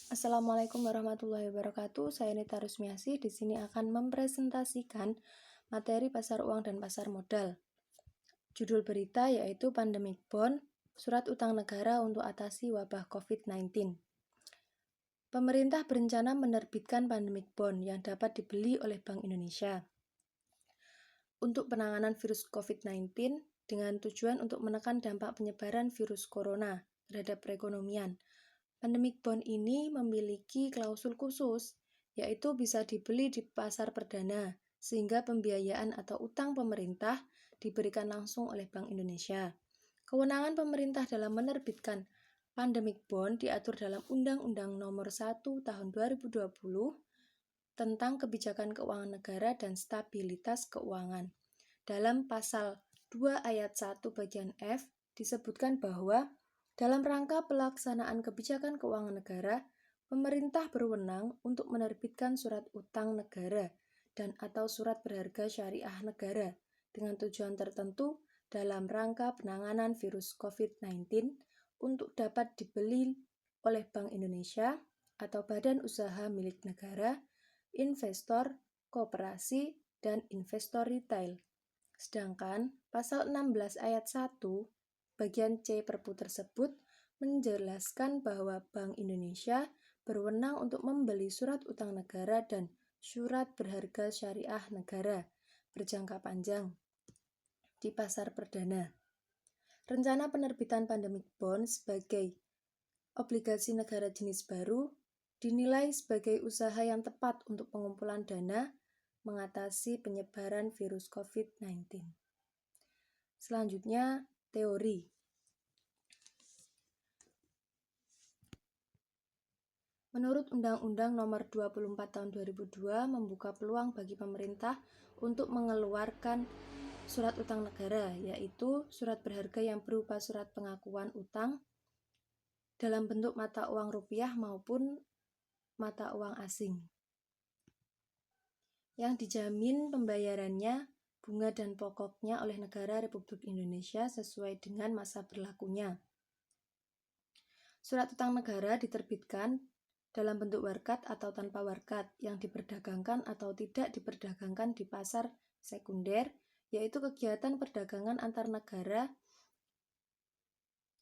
Assalamualaikum warahmatullahi wabarakatuh. Saya Nita Rusmiasi. Di sini akan mempresentasikan materi pasar uang dan pasar modal. Judul berita yaitu Pandemic Bond, Surat Utang Negara untuk Atasi Wabah COVID-19. Pemerintah berencana menerbitkan Pandemic Bond yang dapat dibeli oleh Bank Indonesia untuk penanganan virus COVID-19 dengan tujuan untuk menekan dampak penyebaran virus corona terhadap perekonomian. Pandemic Bond ini memiliki klausul khusus, yaitu bisa dibeli di pasar perdana, sehingga pembiayaan atau utang pemerintah diberikan langsung oleh Bank Indonesia. Kewenangan pemerintah dalam menerbitkan Pandemic Bond diatur dalam Undang-Undang Nomor 1 Tahun 2020 tentang Kebijakan Keuangan Negara dan Stabilitas Keuangan. Dalam pasal 2 ayat 1 bagian F disebutkan bahwa dalam rangka pelaksanaan kebijakan keuangan negara, pemerintah berwenang untuk menerbitkan surat utang negara dan atau surat berharga syariah negara dengan tujuan tertentu dalam rangka penanganan virus COVID-19 untuk dapat dibeli oleh Bank Indonesia atau badan usaha milik negara, investor, koperasi, dan investor retail. Sedangkan pasal 16 ayat 1 bagian C Perpu tersebut menjelaskan bahwa Bank Indonesia berwenang untuk membeli surat utang negara dan surat berharga syariah negara berjangka panjang di pasar perdana. Rencana penerbitan Pandemic Bond sebagai obligasi negara jenis baru dinilai sebagai usaha yang tepat untuk pengumpulan dana mengatasi penyebaran virus COVID-19. Selanjutnya, teori. Menurut Undang-Undang Nomor 24 Tahun 2002 membuka peluang bagi pemerintah untuk mengeluarkan surat utang negara, yaitu surat berharga yang berupa surat pengakuan utang dalam bentuk mata uang rupiah maupun mata uang asing, yang dijamin pembayarannya, bunga dan pokoknya oleh negara Republik Indonesia sesuai dengan masa berlakunya. Surat utang negara diterbitkan dalam bentuk warkat atau tanpa warkat yang diperdagangkan atau tidak diperdagangkan di pasar sekunder, yaitu kegiatan perdagangan antar negara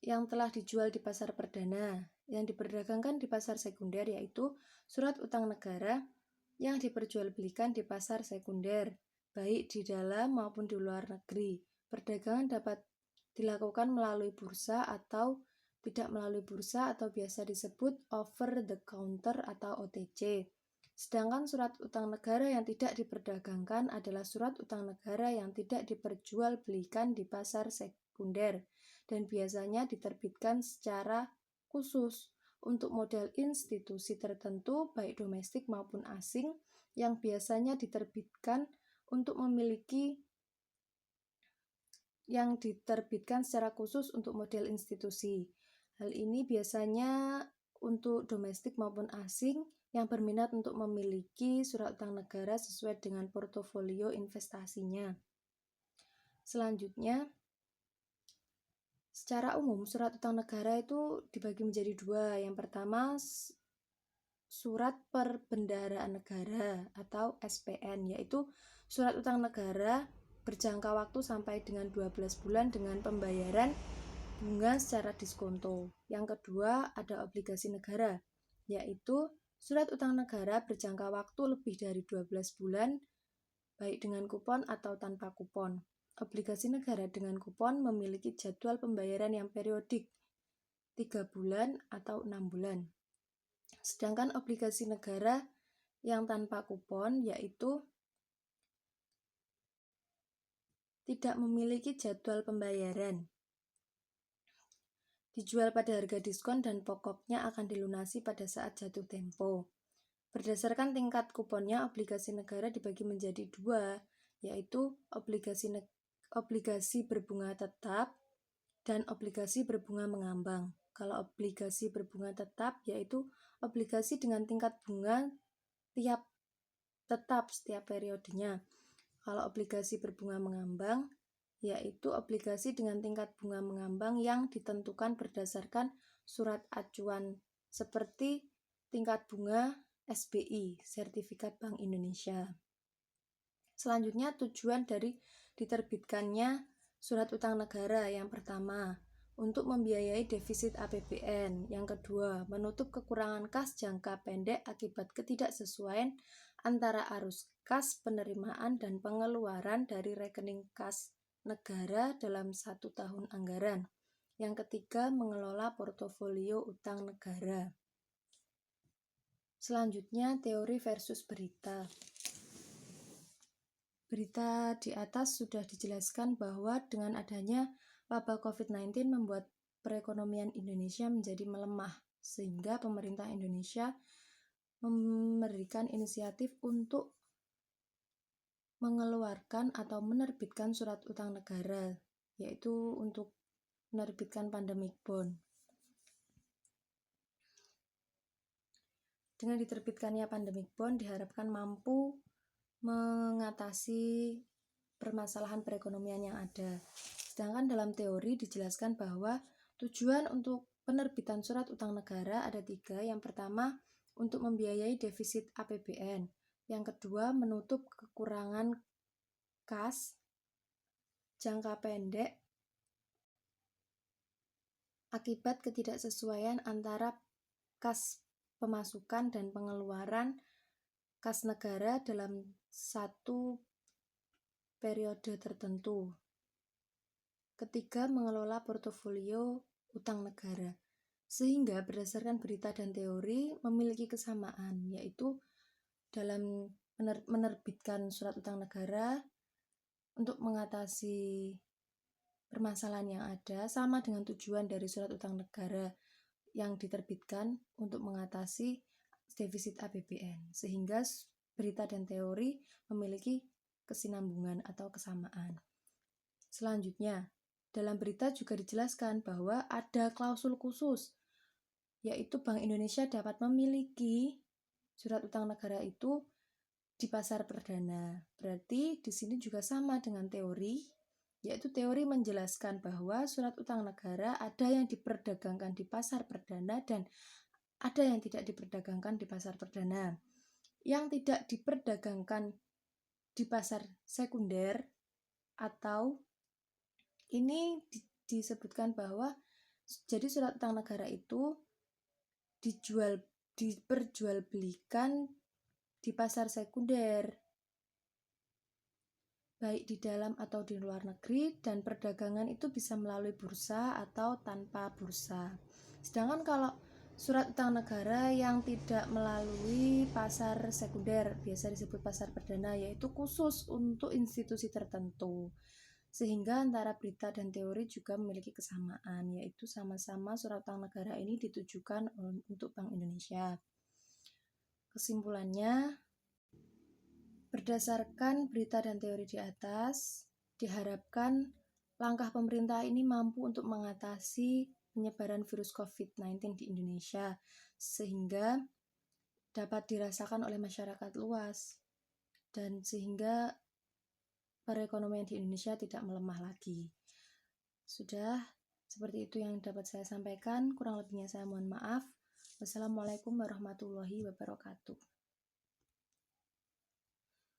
yang telah dijual di pasar perdana. Yang diperdagangkan di pasar sekunder yaitu surat utang negara yang diperjualbelikan di pasar sekunder, baik di dalam maupun di luar negeri. Perdagangan dapat dilakukan melalui bursa atau tidak melalui bursa atau biasa disebut over the counter atau OTC. Sedangkan surat utang negara yang tidak diperdagangkan adalah surat utang negara yang tidak diperjualbelikan di pasar sekunder dan biasanya diterbitkan secara khusus untuk model institusi tertentu baik domestik maupun asing yang biasanya diterbitkan secara khusus untuk model institusi. Hal ini biasanya untuk domestik maupun asing yang berminat untuk memiliki surat utang negara sesuai dengan portofolio investasinya. Selanjutnya, secara umum surat utang negara itu dibagi menjadi dua. Yang pertama, surat perbendaharaan negara atau SPN, yaitu surat utang negara berjangka waktu sampai dengan 12 bulan dengan pembayaran bunga secara diskonto. Yang kedua, ada obligasi negara, yaitu surat utang negara berjangka waktu lebih dari 12 bulan, baik dengan kupon atau tanpa kupon. Obligasi negara dengan kupon memiliki jadwal pembayaran yang periodik, 3 bulan atau 6 bulan. Sedangkan obligasi negara yang tanpa kupon yaitu tidak memiliki jadwal pembayaran. Dijual pada harga diskon dan pokoknya akan dilunasi pada saat jatuh tempo. Berdasarkan tingkat kuponnya, obligasi negara dibagi menjadi dua, yaitu obligasi berbunga tetap dan obligasi berbunga mengambang. Kalau obligasi berbunga tetap yaitu obligasi dengan tingkat bunga tetap setiap periodenya. Kalau obligasi berbunga mengambang yaitu obligasi dengan tingkat bunga mengambang yang ditentukan berdasarkan surat acuan seperti tingkat bunga SBI, Sertifikat Bank Indonesia. Selanjutnya, tujuan dari diterbitkannya surat utang negara. Yang pertama, untuk membiayai defisit APBN. Yang kedua, menutup kekurangan kas jangka pendek akibat ketidaksesuaian antara arus kas penerimaan dan pengeluaran dari rekening kas negara dalam 1 tahun anggaran. Yang ketiga, mengelola portofolio utang negara. Selanjutnya, teori versus berita. Berita di atas sudah dijelaskan bahwa dengan adanya wabah COVID-19 membuat perekonomian Indonesia menjadi melemah, sehingga pemerintah Indonesia memberikan inisiatif untuk mengeluarkan atau menerbitkan surat utang negara, yaitu untuk menerbitkan pandemic bond. Dengan diterbitkannya pandemic bond diharapkan mampu mengatasi permasalahan perekonomian yang ada. Sedangkan dalam teori dijelaskan bahwa tujuan untuk penerbitan surat utang negara ada 3. Yang pertama, untuk membiayai defisit APBN. Yang kedua, menutup kekurangan kas jangka pendek akibat ketidaksesuaian antara kas pemasukan dan pengeluaran kas negara dalam satu periode tertentu. Ketiga, mengelola portofolio utang negara. Sehingga berdasarkan berita dan teori memiliki kesamaan, yaitu dalam menerbitkan surat utang negara untuk mengatasi permasalahan yang ada sama dengan tujuan dari surat utang negara yang diterbitkan untuk mengatasi defisit APBN. Sehingga berita dan teori memiliki kesinambungan atau kesamaan. Selanjutnya, dalam berita juga dijelaskan bahwa ada klausul khusus, yaitu Bank Indonesia dapat memiliki surat utang negara itu di pasar perdana. Berarti di sini juga sama dengan teori, yaitu teori menjelaskan bahwa surat utang negara ada yang diperdagangkan di pasar perdana dan ada yang tidak diperdagangkan di pasar perdana. Yang tidak diperdagangkan di pasar sekunder atau ini disebutkan bahwa jadi surat utang negara itu diperjualbelikan di pasar sekunder, baik di dalam atau di luar negeri, dan perdagangan itu bisa melalui bursa atau tanpa bursa. Sedangkan kalau surat utang negara yang tidak melalui pasar sekunder, biasa disebut pasar perdana, yaitu khusus untuk institusi tertentu. Sehingga antara berita dan teori juga memiliki kesamaan, yaitu sama-sama surat utang negara ini ditujukan untuk Bank Indonesia. Kesimpulannya, berdasarkan berita dan teori di atas, diharapkan langkah pemerintah ini mampu untuk mengatasi penyebaran virus COVID-19 di Indonesia, sehingga dapat dirasakan oleh masyarakat luas, dan sehingga perekonomian di Indonesia tidak melemah lagi. Sudah, seperti itu yang dapat saya sampaikan. Kurang lebihnya saya mohon maaf. Wassalamualaikum warahmatullahi wabarakatuh.